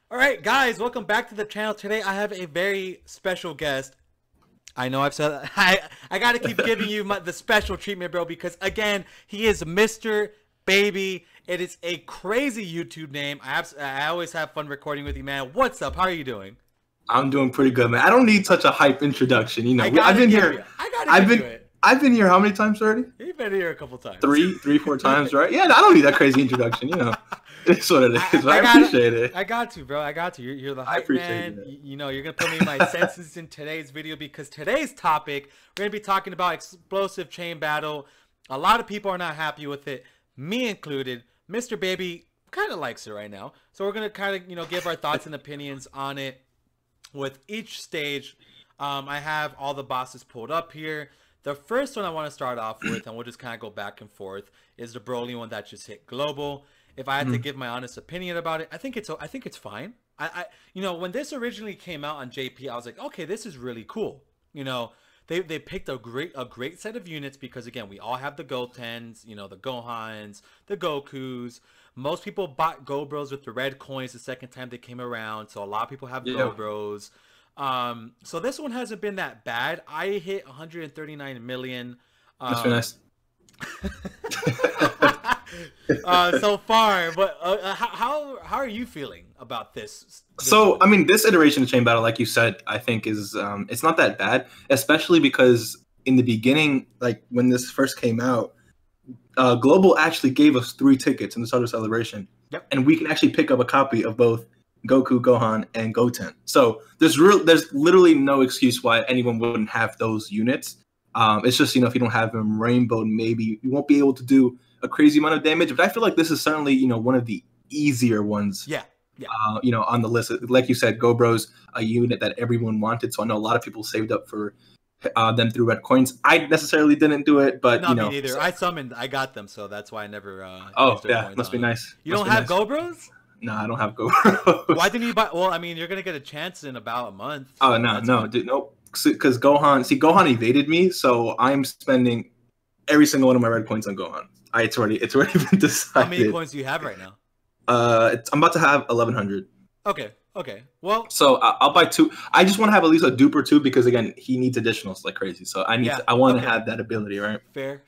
All right, guys, welcome back to the channel. Today I have a very special guest. I know I've said I got to keep giving you the special treatment, bro, because again, he is Mr. Baby. It is a crazy YouTube name. I always have fun recording with you, man. What's up? How are you doing? I'm doing pretty good, man. I don't need such a hype introduction. I've been here. I gotta I've give you been it. I've been here how many times already? You've been here a couple times. Three, four times, right? Yeah, I don't need that crazy introduction. It's what it is. I appreciate it. I got to, bro. I got to. You're the hype man. It. You're gonna put me in my senses in today's video because today's topic we're gonna be talking about explosive chain battle. A lot of people are not happy with it, me included. Mr. Baby kind of likes it right now, so we're gonna kind of give our thoughts and opinions on it with each stage. I have all the bosses pulled up here. The first one I want to start off with, and we'll just kind of go back and forth, is the Broly one that just hit global. If I had to give my honest opinion about it, I think it's fine. When this originally came out on JP, I was like, okay, this is really cool. They picked a great set of units because again, we all have the Gotens, the Gohans, the Gokus. Most people bought Gobros with the red coins the second time they came around, so a lot of people have Gobros. So this one hasn't been that bad. I hit 139 million. That's very nice. So far, but how are you feeling about this? So, I mean, this iteration of Chain Battle, like you said, I think is it's not that bad, especially because in the beginning, like when this first came out, Global actually gave us 3 tickets in the start of celebration, and we can actually pick up a copy of both Goku, Gohan, and Goten. So there's literally no excuse why anyone wouldn't have those units. It's just, if you don't have them rainbowed, maybe you won't be able to do a crazy amount of damage. But I feel like this is certainly, one of the easier ones. Yeah. On the list. Like you said, Gobro's a unit that everyone wanted. So I know a lot of people saved up for them through red coins. I necessarily didn't do it, but me neither. So, I got them, so that's why I never. Oh yeah, must be nice. You don't have Gobros? No, I don't have Gobros. Why didn't you buy? Well, I mean, you're gonna get a chance in about a month. So no, dude, nope. Because Gohan evaded me, so I'm spending every single one of my red coins on Gohan. It's already been decided. How many coins do you have right now? I'm about to have 1,100. Okay. Well, so I'll buy 2. I just want to have at least a dupe or 2 because again, he needs additionals like crazy. So I want to have that ability, right? Fair.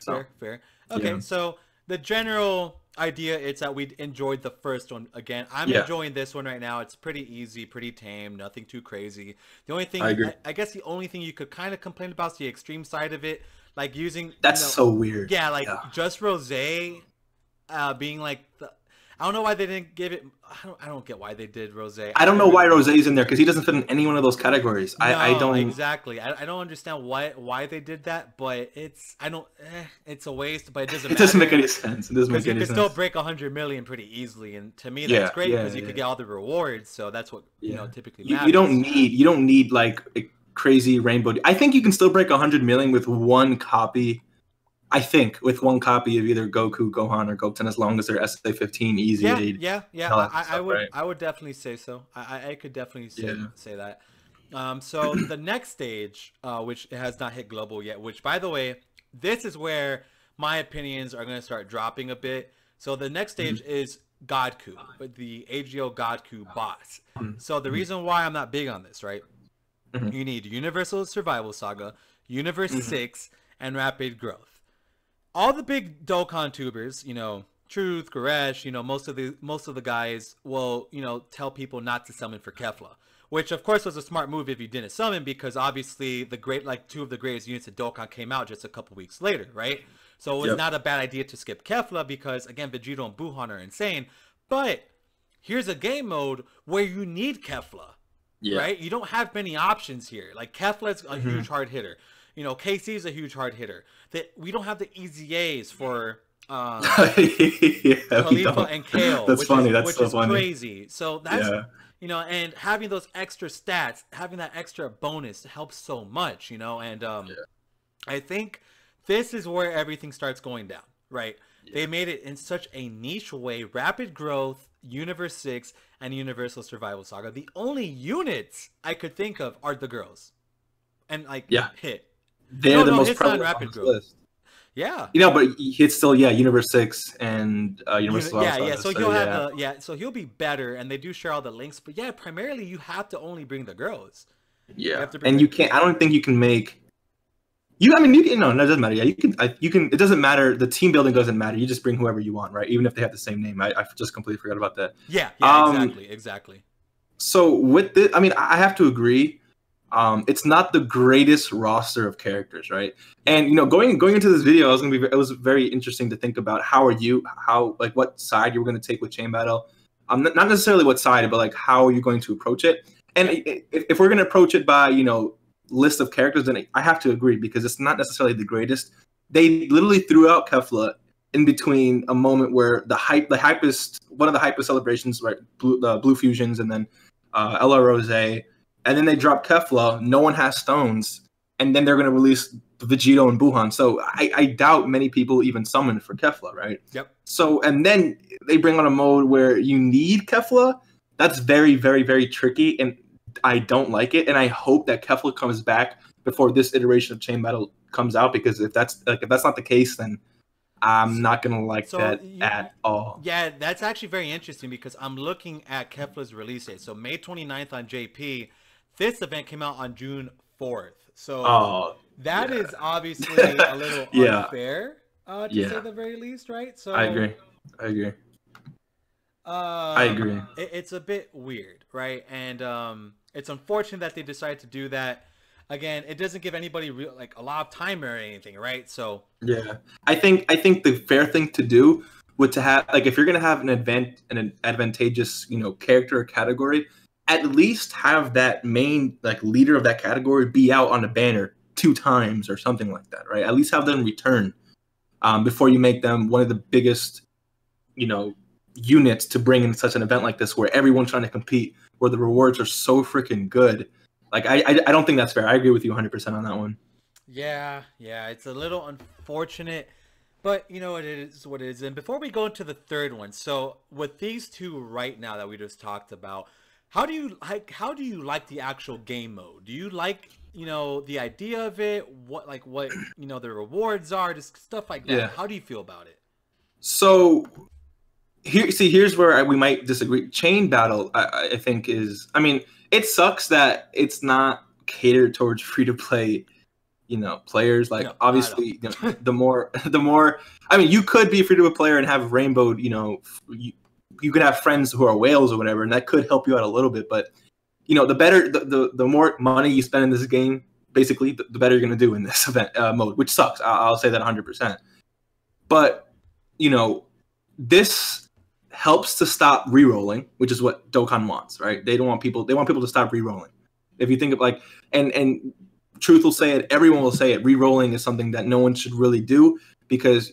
Okay, so the general idea is that we enjoyed the first one. Again, I'm enjoying this one right now. It's pretty easy, pretty tame, nothing too crazy. The only thing I guess the only thing you could kind of complain about is the extreme side of it, like using so weird. Just Rose being like I don't know why they didn't give it. I don't get why they did Rose. I don't know why Rose's in there because he doesn't fit in any one of those categories. I don't exactly. I don't understand why they did that, but it's a waste. But it doesn't. It doesn't make any sense. It doesn't make any sense. You can still break 100 million pretty easily, and to me that's great because you could get all the rewards. So that's what typically matters. You don't need like a crazy rainbow. I think you can still break 100 million with one copy. I think with one copy of either Goku, Gohan, or Goten, as long as they're SA15 easy. I would definitely say so. I could definitely say that. So the next stage, which has not hit global yet, which by the way, this is where my opinions are going to start dropping a bit. So the next stage is Godku, the AGO Godku boss. So the reason why I'm not big on this, right? You need Universal Survival Saga, Universe 6, and Rapid Growth. All the big Dokkan tubers, Truth, Goresh, most of the guys will, tell people not to summon for Kefla, which of course was a smart move if you didn't summon because obviously two of the greatest units of Dokkan came out just a couple weeks later, right? So it was not a bad idea to skip Kefla because again, Vegito and Buhan are insane. But here's a game mode where you need Kefla, right? You don't have many options here. Like Kefla's a huge hard hitter. KC is a huge hard hitter. That we don't have the easy A's for Khalifa and Kale. That's funny. That's so funny. Crazy. So that's and having those extra stats, having that extra bonus helps so much. And I think this is where everything starts going down. Right? They made it in such a niche way. Rapid Growth, Universe 6, and Universal Survival Saga. The only units I could think of are the girls, and hit. They're the most prevalent Rapid Growth. list. Yeah. You know, but it's still Universe 6 and Universe yeah. So he'll have so he'll be better, and they do share all the links. But yeah, primarily you have to only bring the girls. Yeah, and you can't. I don't think you can make. I mean, no, it doesn't matter. Yeah, you can. It doesn't matter. The team building doesn't matter. You just bring whoever you want, right? Even if they have the same name. I just completely forgot about that. Yeah, exactly. So with this, I mean, I have to agree. It's not the greatest roster of characters, right? And you know, going into this video, it was very interesting to think about what side you were going to take with Chain Battle. Not necessarily what side, but like how are you going to approach it? And if we're going to approach it by list of characters, then I have to agree because it's not necessarily the greatest. They literally threw out Kefla in between a moment where one of the hypest celebrations, right? Blue Fusions, and then Ella Rose, and then they drop Kefla. No one has stones, and then they're going to release Vegito and Buhan. So I doubt many people even summon for Kefla, right? Yep. So and then they bring on a mode where you need Kefla. That's very, very, very tricky, and I don't like it. And I hope that Kefla comes back before this iteration of Chain Battle comes out, because if that's not the case, then I'm not gonna like that at all. Yeah, that's actually very interesting because I'm looking at Kefla's release date. So May 29th on JP. This event came out on June 4th. So that is obviously a little unfair, to say the very least, right? So I agree. I agree. It's a bit weird, right? And it's unfortunate that they decided to do that. Again, it doesn't give anybody a lot of time or anything, right? So yeah, I think the fair thing to do would to have, like, if you're gonna have an advantageous character or category, at least have that main leader of that category be out on a banner 2 times or something like that, right? At least have them return before you make them one of the biggest units to bring in such an event like this, where everyone's trying to compete, where the rewards are so freaking good. Like, I don't think that's fair. I agree with you 100% on that one. Yeah, it's a little unfortunate, but it is what it is. And before we go into the third one, so with these two right now that we just talked about, how do you like the actual game mode? Do you like the idea of it? What the rewards are, just stuff like that. Yeah. How do you feel about it? So here's where we might disagree. Chain Battle, I think is. I mean, it sucks that it's not catered towards free-to-play, players. Like, obviously, the more. I mean, you could be a free-to-play player and have Rainbow. You could have friends who are whales or whatever, and that could help you out a little bit. But the better, the more money you spend in this game, basically, the better you're gonna do in this event mode, which sucks. I'll say that 100%. But this helps to stop re-rolling, which is what Dokkan wants, right? They want people to stop re-rolling. If you think of and truth will say it, everyone will say it, re-rolling is something that no one should really do, because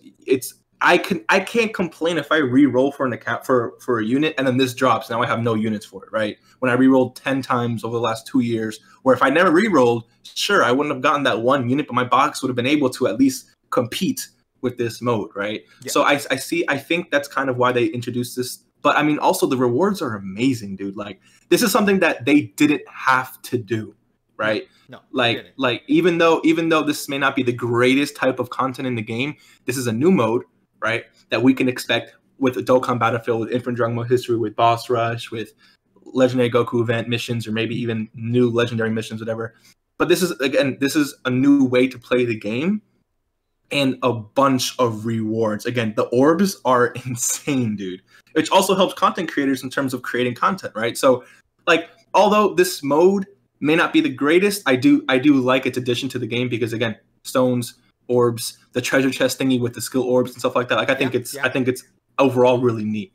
I can't complain if I re-roll for an account for a unit and then this drops. Now I have no units for it, right? When I re-rolled 10 times over the last 2 years, where if I never re-rolled, sure, I wouldn't have gotten that 1 unit, but my box would have been able to at least compete with this mode, right? Yeah. So I think that's kind of why they introduced this. But I mean, also the rewards are amazing, dude. Like, this is something that they didn't have to do, right? No, even though this may not be the greatest type of content in the game, this is a new mode, right? That we can expect with a Dokkan Battlefield, with Infinite Dragon Ball History, with Boss Rush, with Legendary Goku event missions, or maybe even new legendary missions, whatever. But this is a new way to play the game. And a bunch of rewards. Again, the orbs are insane, dude. Which also helps content creators in terms of creating content, right? So, although this mode may not be the greatest, I do like its addition to the game, because again, stones, orbs, the treasure chest thingy with the skill orbs and stuff like that. I think it's overall really neat,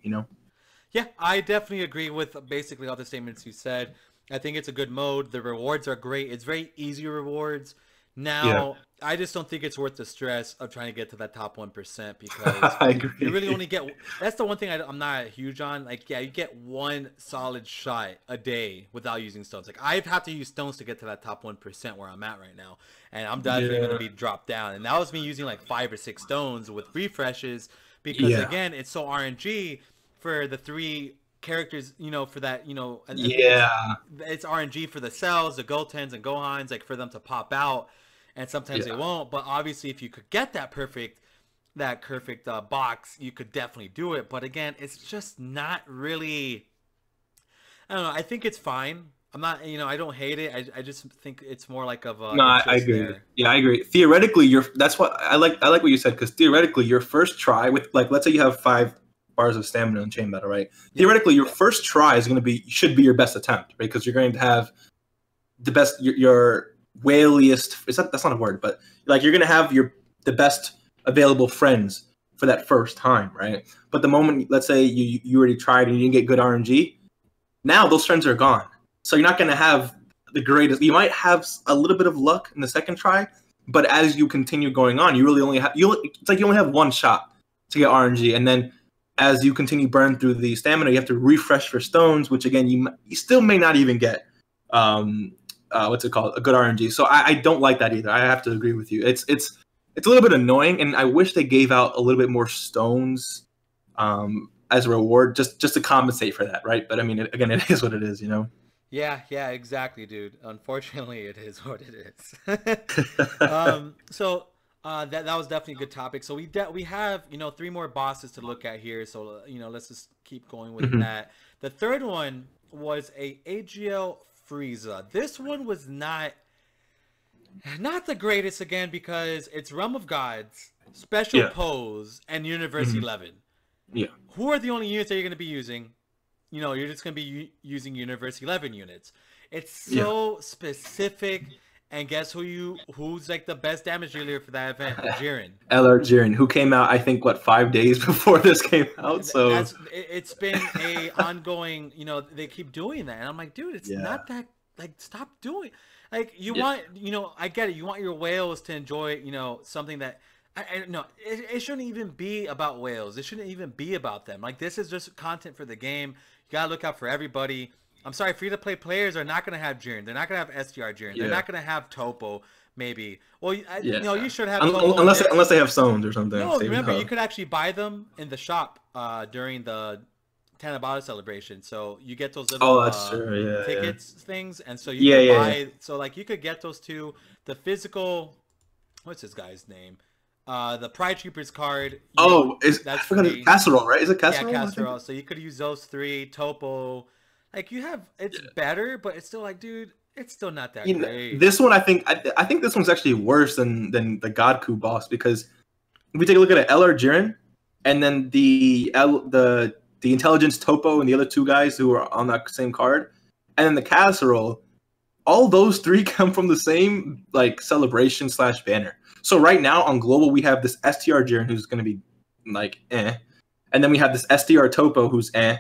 Yeah, I definitely agree with basically all the statements you said. I think it's a good mode. The rewards are great. It's very easy rewards. Now, I just don't think it's worth the stress of trying to get to that top 1%, because I agree. You really only get. That's the one thing I'm not huge on. You get 1 solid shot a day without using stones. I have to use stones to get to that top 1% where I'm at right now, and I'm definitely going to be dropped down. And that was me using 5 or 6 stones with refreshes, because again, it's so RNG for the 3 characters, for that, it's RNG for the cells, the Gotens and Gohans, for them to pop out, and sometimes they won't. But obviously, if you could get that perfect that perfect box, you could definitely do it. But again, it's just not really. I don't know. I think it's fine. I'm not, I don't hate it. I just think it's more like of No, I agree. There. Yeah, I agree. Theoretically, that's what I like. I like what you said, because theoretically, your first try with, like, let's say you have 5 bars of stamina in chain battle, right? Yeah. Theoretically, your first try is should be your best attempt, right? Because you're going to have the best, your whaliest. That's not a word, but like you're going to have the best available friends for that first time, right? But the moment, let's say you already tried and you didn't get good RNG, now those friends are gone. So you're not going to have the greatest. You might have a little bit of luck in the second try, but as you continue going on, you really only have it's like you only have one shot to get RNG, and then as you continue burn through the stamina, you have to refresh for stones, which again you still may not even get what's it called, a good RNG. So I don't like that either. I have to agree with you. It's a little bit annoying, and I wish they gave out a little bit more stones as a reward, just to compensate for that, right? But I mean, again, it is what it is, Yeah, exactly, dude. Unfortunately, it is what it is. So that was definitely a good topic. So we have 3 more bosses to look at here. So let's just keep going with that. The third one was a AGL Frieza. This one was not the greatest, again, because it's Realm of Gods, Special Pose, and Universe 11. Yeah. Who are the only units that you're going to be using? You're just going to be using Universe 11 units. It's so specific. And guess who's like the best damage dealer for that event? Jiren. LR Jiren, who came out, I think, 5 days before this came out. So it's been a ongoing, they keep doing that. And I'm like, dude, it's not that, like, stop doing. Like, you want, I get it. You want your whales to enjoy, something that, no, it shouldn't even be about whales. It shouldn't even be about them. Like, this is just content for the game. You gotta look out for everybody. I'm sorry, free-to-play players are not gonna have Jiren. They're not gonna have STR Jiren. They're not gonna have Topo, maybe. Well, you should have Topo unless they have zones or something. No, remember, you could actually buy them in the shop during the Tanabata celebration. So you get those little tickets things, and so you can buy. So like you could get those two. The physical, what's this guy's name? The Pride Troopers card. That's Casserole, right? Is it Casserole? Yeah, Casserole. So you could use those 3. Topo, like you have, it's better, but it's still like, dude, it's still not that great. This one, I think this one's actually worse than the Godku boss, because if we take a look at it, LR Jiren, and then the Intelligence Topo and the other 2 guys who are on that same card, and then the Casserole, all those 3 come from the same like celebration / banner. So right now on Global, we have this STR Jiren who's going to be like and then we have this STR Topo who's and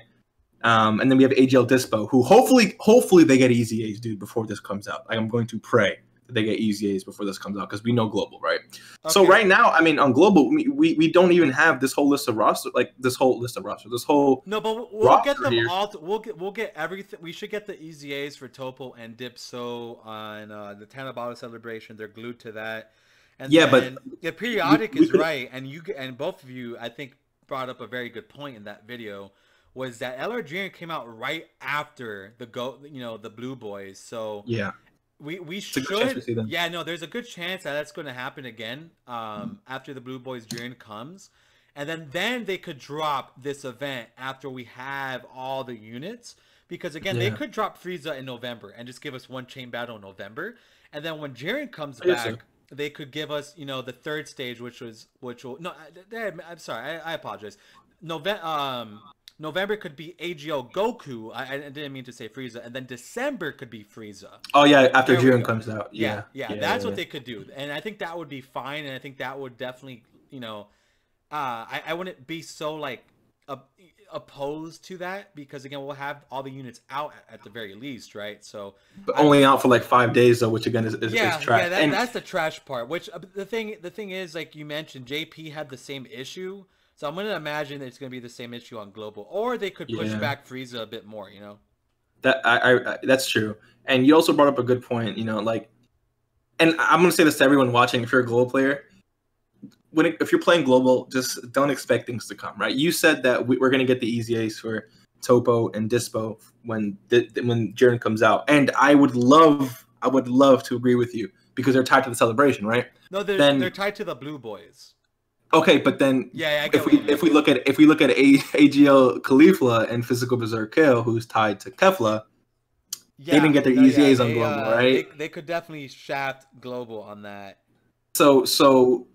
then we have AGL Dispo, who hopefully they get easy A's, dude, before this comes out. Like, I'm going to pray that they get easy A's before this comes out, because we know Global, right? Okay. So right now, I mean, on Global, we don't even have this whole list of roster, this whole no, but we'll get them here. All. We'll get everything. We should get the easy A's for Topo and Dipso on the Tanabata celebration. They're glued to that. And but the periodic is right, and both of you, I think, brought up a very good point in that video. Was that LR Jiren came out right after the Blue Boys, so we should there's a good chance that that's going to happen again after the Blue Boys Jiren comes, and then they could drop this event after we have all the units, because again they could drop Frieza in November and just give us one chain battle in November, and then when Jiren comes back. They could give us, the 3rd stage, which will no. I'm sorry, I apologize. November could be AGO Goku. I didn't mean to say Frieza, and then December could be Frieza. Oh yeah, after Jiren comes out. Yeah, that's what they could do, and I think that would be fine, and I think that would definitely, I wouldn't be so like opposed to that, because again we'll have all the units out at the very least, right? So but only out for like 5 days though, which again is trash. That's the trash part. Which the thing is, like you mentioned, JP had the same issue, so I'm gonna imagine that it's gonna be the same issue on Global, or they could push back Frieza a bit more. That I that's true, and you also brought up a good point. Like, and I'm gonna say this to everyone watching: if you're a Global player, if you're playing Global, just don't expect things to come, right? You said that we're going to get the easy Ace for Topo and Dispo when Jiren comes out, and I would love to agree with you, because they're tied to the celebration, right? No, they're tied to the Blue Boys. Okay, but then if we look at AGL Caulifla and Physical Berserk Kale, who's tied to Kefla, they didn't get their EZAs on Global, right? They could definitely shaft Global on that. So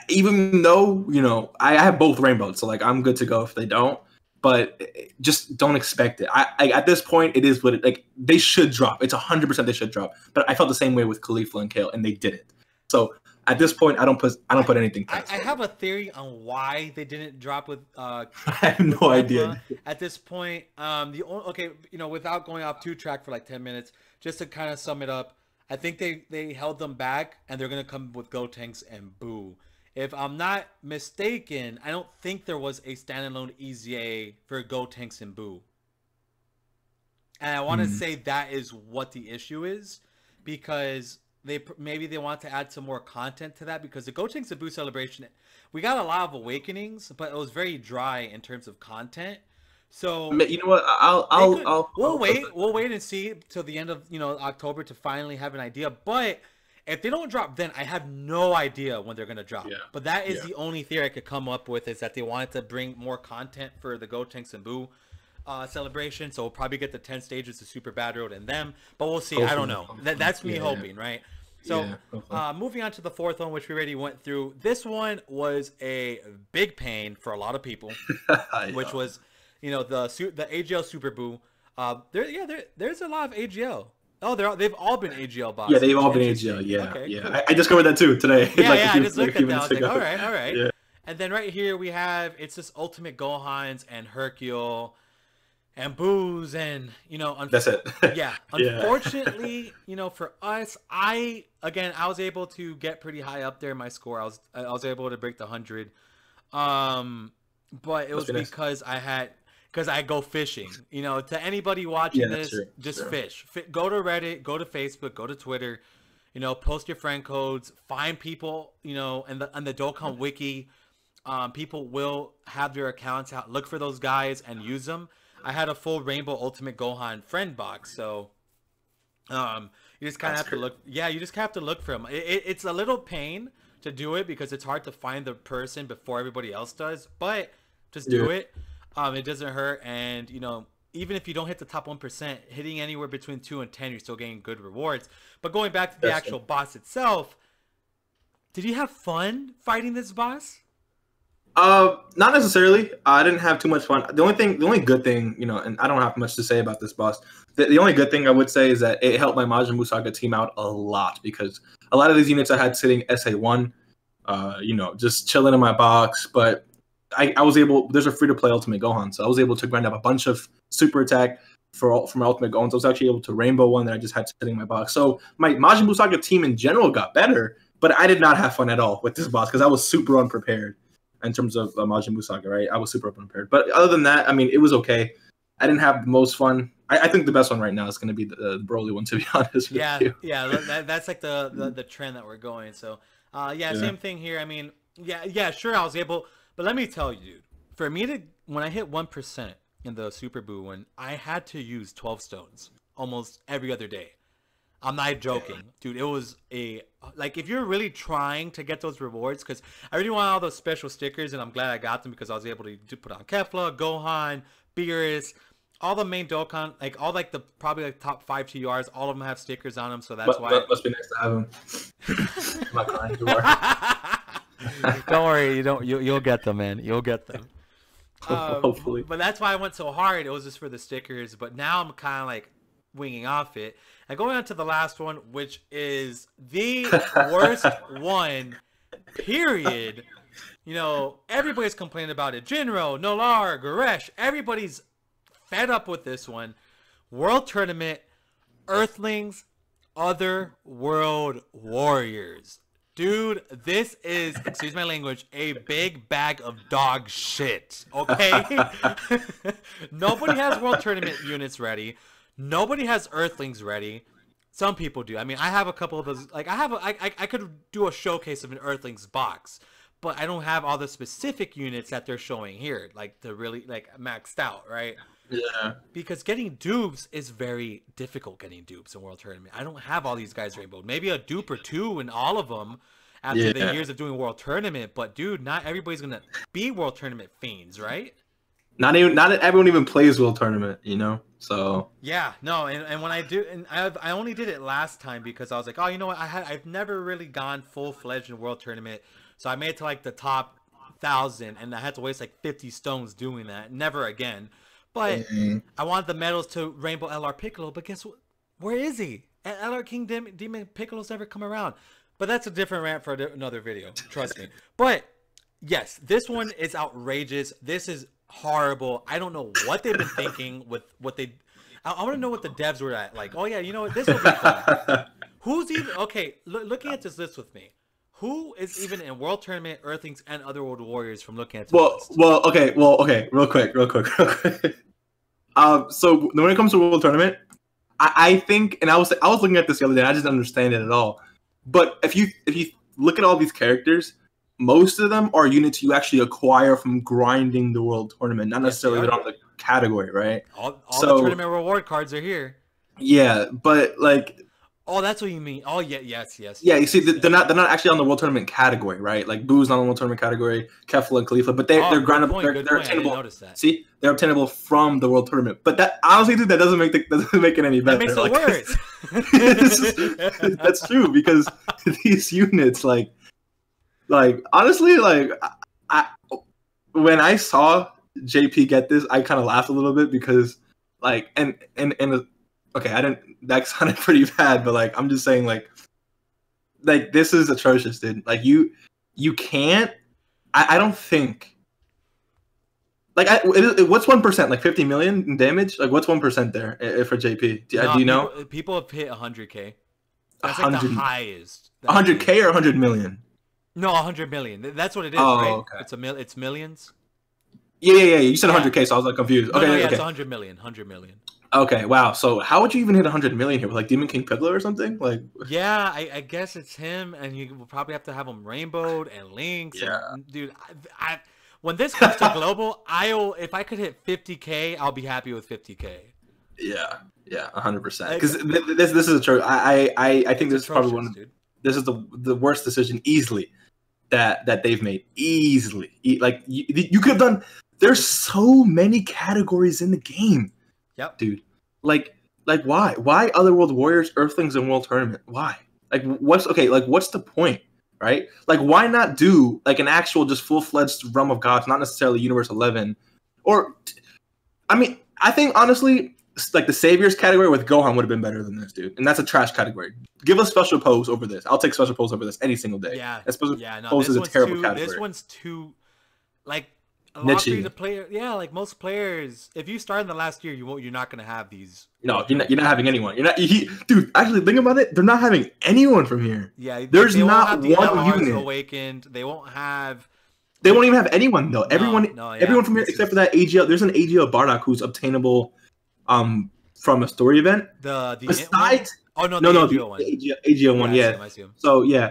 even though, you know, I have both rainbows, so like I'm good to go if they don't, but just don't expect it. I at this point, it is what it, like they should drop. It's 100% they should drop. But I felt the same way with Caulifla and Kale, and they didn't. So at this point, I don't put anything past I have a theory on why they didn't drop with I have no idea at this point. Okay, you know, without going off track for like 10 minutes, just to kind of sum it up, I think they held them back, and they're gonna come with Gotenks and Boo. If I'm not mistaken, I don't think there was a standalone EZA for Gotenks and Boo. And I want to say that is what the issue is, because maybe they want to add some more content to that, because the Gotenks and Boo celebration, we got a lot of awakenings, but it was very dry in terms of content. So you know what? We'll wait and see till the end of, you know, October to finally have an idea. But if they don't drop, then I have no idea when they're gonna drop. Yeah. But that is the only theory I could come up with, is that they wanted to bring more content for the Gotenks and Boo celebration. So we'll probably get the 10 stages of Super Bad Road and them, but we'll see. Hopefully. I don't know. That's me hoping, right? So moving on to the fourth one, which we already went through. This one was a big pain for a lot of people, which was, you know, the AGL Super Boo. There's a lot of AGL. Oh, they've all been AGL bosses. Yeah, they've all been AGL. Yeah, okay, yeah. Cool. I discovered that too today. Yeah, I just looked at that. I was like, all right. Yeah. And then right here we have, it's just Ultimate Gohans and Hercule and Boos, and, you know, that's it. Yeah, unfortunately, you know, for us, I was able to get pretty high up there in my score. I was able to break the 100, but it was because I go fishing. You know, to anybody watching this, just fish. Go to Reddit, go to Facebook, go to Twitter. You know, post your friend codes. Find people. You know, and the Dokkan Wiki, people will have their accounts out. Look for those guys and use them. I had a full Rainbow Ultimate Gohan friend box, so you just kind of have to look. Yeah, you just have to look for them. It's a little pain to do it because it's hard to find the person before everybody else does, but just do it. It doesn't hurt, and, you know, even if you don't hit the top 1%, hitting anywhere between 2 and 10, you're still getting good rewards. But going back to the actual boss itself, did you have fun fighting this boss? Not necessarily. I didn't have too much fun. The only good thing, you know, and I don't have much to say about this boss. The only good thing I would say is that it helped my Majin Buu Saga team out a lot, because a lot of these units I had sitting SA1, you know, just chilling in my box, but I was able. There's a free-to-play Ultimate Gohan, so I was able to grind up a bunch of super attack from my Ultimate Gohan. So I was actually able to rainbow one that I just had sitting in my box. So my Majin Buu Saga team in general got better, but I did not have fun at all with this boss because I was super unprepared in terms of Majin Buu Saga. Right, I was super unprepared. But other than that, I mean, it was okay. I didn't have the most fun. I think the best one right now is going to be the Broly one, to be honest with you. Yeah, that's like the trend that we're going. So same thing here. I mean, sure, I was able. But let me tell you, dude, for me when I hit 1% in the Super Boo one, I had to use 12 stones almost every other day. I'm not joking, dude. It was if you're really trying to get those rewards, because I really want all those special stickers, and I'm glad I got them because I was able to put on Kefla, Gohan, Beerus, all the main Dokkan, probably top 5 TURs, all of them have stickers on them, so that's why. That must be nice to have them. I'm not crying, you are. Don't worry, you'll get them, man. You'll get them. Hopefully. But that's why I went so hard. It was just for the stickers. But now I'm kind of like winging off it. And going on to the last one, which is the worst one, period. You know, everybody's complaining about it. Jinro, Nolar, Goresh, everybody's fed up with this one. World Tournament, Earthlings, Other World Warriors. Dude, this is, excuse my language, a big bag of dog shit, okay? Nobody has World Tournament units ready. Nobody has Earthlings ready. Some people do. I mean, I have a couple of those. Like, I could do a showcase of an Earthlings box, but I don't have all the specific units that they're showing here, like the really, maxed out, right? Yeah. Because getting dupes is very difficult, getting dupes in World Tournament. I don't have all these guys rainbowed. Maybe a dupe or two in all of them. after the years of doing World Tournament. But dude, not everybody's gonna be World Tournament fiends, right? Not everyone even plays World Tournament, you know. So yeah, no, and when I do, and I only did it last time because I was like, oh, you know what, I've never really gone full fledged in World Tournament, so I made it to like the top 1,000, and I had to waste like 50 stones doing that. Never again. But I wanted the medals to Rainbow LR Piccolo, but guess what? Where is he? LR King Demon Piccolo's never come around. But that's a different rant for another video. Trust me. But yes, this one is outrageous. This is horrible. I don't know what they've been thinking with what they. I want to know what the devs were at. Like, oh yeah, you know what? This will be fun. Who's even okay? Looking at this list with me. Who is even in World Tournament, Earthlings, and Otherworld Warriors from looking at this list? Okay. Real quick. So when it comes to World Tournament, I think, and I was looking at this the other day, and I just didn't understand it at all. But if you look at all these characters, most of them are units you actually acquire from grinding the World Tournament, not necessarily on the category, right? All the tournament reward cards are here. Yeah, but like. Oh, that's what you mean. Oh, yeah, yes. Yeah, you see, they're not actually on the World Tournament category, right? Like Boo's not on the World Tournament category, Kefla and Khalifa, but they're grindable. They're obtainable. See, they're obtainable from the World Tournament. But that honestly, dude, that doesn't make it any better. That makes it worse. That's true because these units, like honestly, like when I saw JP get this, I kind of laughed a little bit because like and okay, that sounded pretty bad, but like I'm just saying like this is atrocious, dude. Like you can't. I don't think. Like what's 1%? Like 50 million in damage? Like what's 1% there for JP? Do you know? People have hit 100K. That's like the highest. 100K or 100 million? No, 100 million. That's what it is, right? Okay. It's millions. Yeah. You said 100K, so I was like confused. Okay. It's 100 million. 100 million. Okay, wow. So how would you even hit 100 million here with like Demon King Piccolo or something? Like, yeah, I guess it's him, and you will probably have to have him rainbowed and links. Yeah, and, dude. When this comes to global, if I could hit 50K, I'll be happy with 50K. Yeah, 100%. Because this is a true. I think this is probably one. This is the worst decision easily that they've made. Easily, like you could have done. There's so many categories in the game. Yep, dude. Like why? Why Otherworld Warriors, Earthlings, and World Tournament? Why? Like what's the point, right? Like why not do like an actual just full-fledged Realm of Gods, not necessarily Universe 11, or I mean, I think honestly, like the Saviors category with Gohan would have been better than this, dude. And that's a trash category. Give us Special Pose over this. I'll take Special Pose over this any single day. Yeah, Pose is a terrible category. This one's too like. A lot free to play, yeah. Like most players, if you start in the last year, you're not gonna have these. No, you're not having anyone. Dude. Actually, think about it. They're not having anyone from here. Yeah, there's not one unit. Awakened. They won't have. They won't even have anyone though. Everyone from here except for that AGL. There's an AGL Bardock who's obtainable, from a story event. Besides, the AGL one. Yeah. I see him.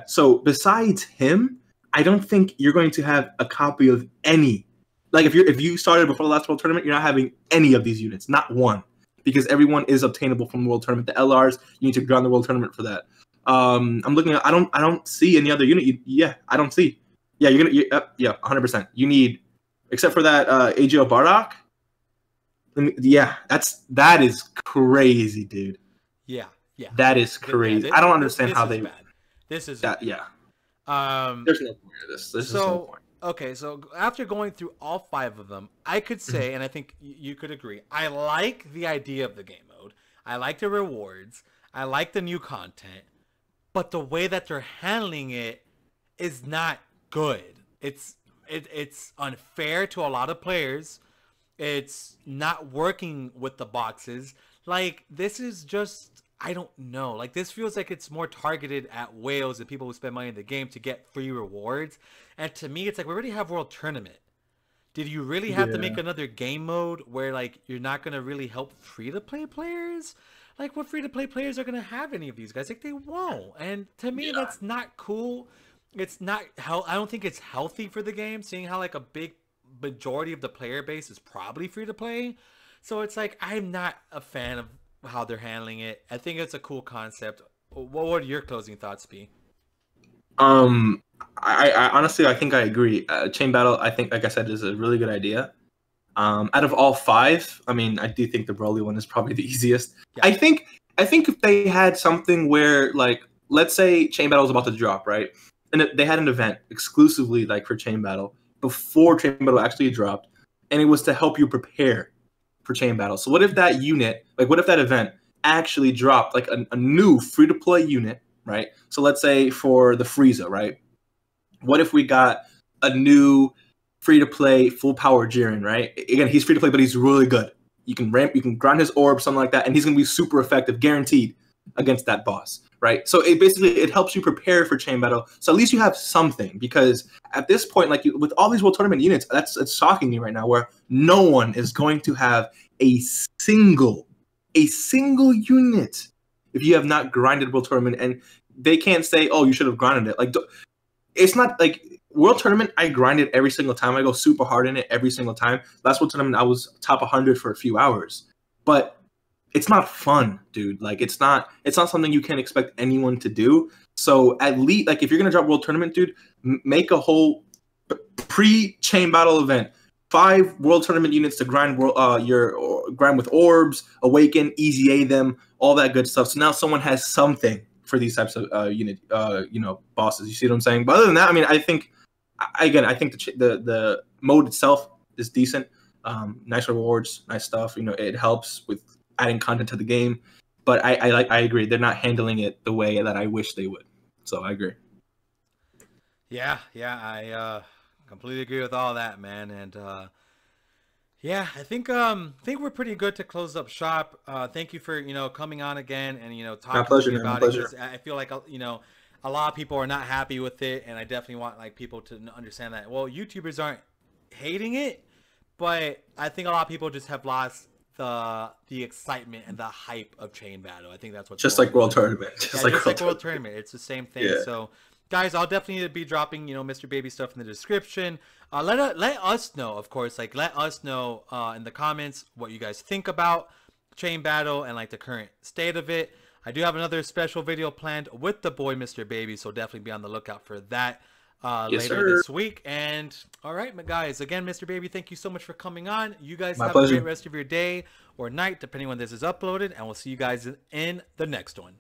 So besides him, I don't think you're going to have a copy of any. Like if you started before the last World Tournament, you're not having any of these units, not one, because everyone is obtainable from the World Tournament. The LRs, you need to grind the World Tournament for that. I'm looking at. I don't see any other unit. I don't see. Yeah, 100%. You need, except for that AGL Bardock. Yeah, that is crazy, dude. Yeah. That is crazy. I don't understand how they. Bad. This is that. Yeah. There's no point to this. There's no point. Okay, so after going through all 5 of them, I could say, and I think you could agree, I like the idea of the game mode. I like the rewards. I like the new content. But the way that they're handling it is not good. It's unfair to a lot of players. It's not working with the boxes. Like, this is just... I don't know. Like, this feels like it's more targeted at whales and people who spend money in the game to get free rewards. And to me, it's like, we already have World Tournament. Did you really have to make another game mode where, like, you're not going to really help free-to-play players? Like, what free-to-play players are going to have any of these guys? Like, they won't. And to me, that's not cool. It's not... I don't think it's healthy for the game, seeing how, like, a big majority of the player base is probably free-to-play. So it's like, I'm not a fan of how they're handling it. I think it's a cool concept. What would your closing thoughts be? I honestly, I think I agree. Chain battle, I think, like I said, is a really good idea. Out of all five, I mean, I do think the Broly one is probably the easiest. Yeah. I think if they had something where, like, let's say Chain Battle is about to drop, right? And they had an event exclusively like for Chain Battle before Chain Battle actually dropped, and it was to help you prepare for Chain Battle. So what if that unit, like, what if that event actually dropped like a new free to play unit, right? So let's say for the Frieza, right? What if we got a new free to play full power Jiren, right? Again, he's free to play, but he's really good. You can grind his orb, something like that, and he's gonna be super effective, guaranteed, against that boss, right? So it helps you prepare for Chain Battle. So at least you have something, because at this point, like with all these World Tournament units, it's shocking me right now, where no one is going to have a single unit if you have not grinded World Tournament, and they can't say, oh, you should have grinded it. Like, it's not like World Tournament, I grind it every single time. I go super hard in it every single time. Last World Tournament, I was top 100 for a few hours. But it's not fun, dude. Like, it's not something you can expect anyone to do. So at least, like, if you're going to drop World Tournament, dude, make a whole pre-Chain Battle event. 5 World Tournament units to grind grind with orbs, awaken, easy A them, all that good stuff. So now someone has something for these types of bosses. You see what I'm saying? But other than that, I mean, I think the mode itself is decent. Nice rewards, nice stuff. It helps with adding content to the game. But I agree, they're not handling it the way that I wish they would. So I agree. Yeah, I completely agree with all that, man. And yeah, I think we're pretty good to close up shop. Thank you for coming on again and talking to me about it. I feel like a lot of people are not happy with it, and I definitely want like people to understand that. Well, YouTubers aren't hating it, but I think a lot of people just have lost the excitement and the hype of Chain Battle. I think that's what just like World Tournament. Just like World Tournament. It's the same thing. Yeah. So guys, I'll definitely be dropping Mr. Baby stuff in the description. Let us know, of course, like let us know in the comments what you guys think about Chain Battle and like the current state of it. I do have another special video planned with the boy Mr. Baby, so definitely be on the lookout for that later this week. And all right, guys, again, Mr. Baby, thank you so much for coming on. You guys have a great rest of your day or night, depending when this is uploaded, and we'll see you guys in the next one.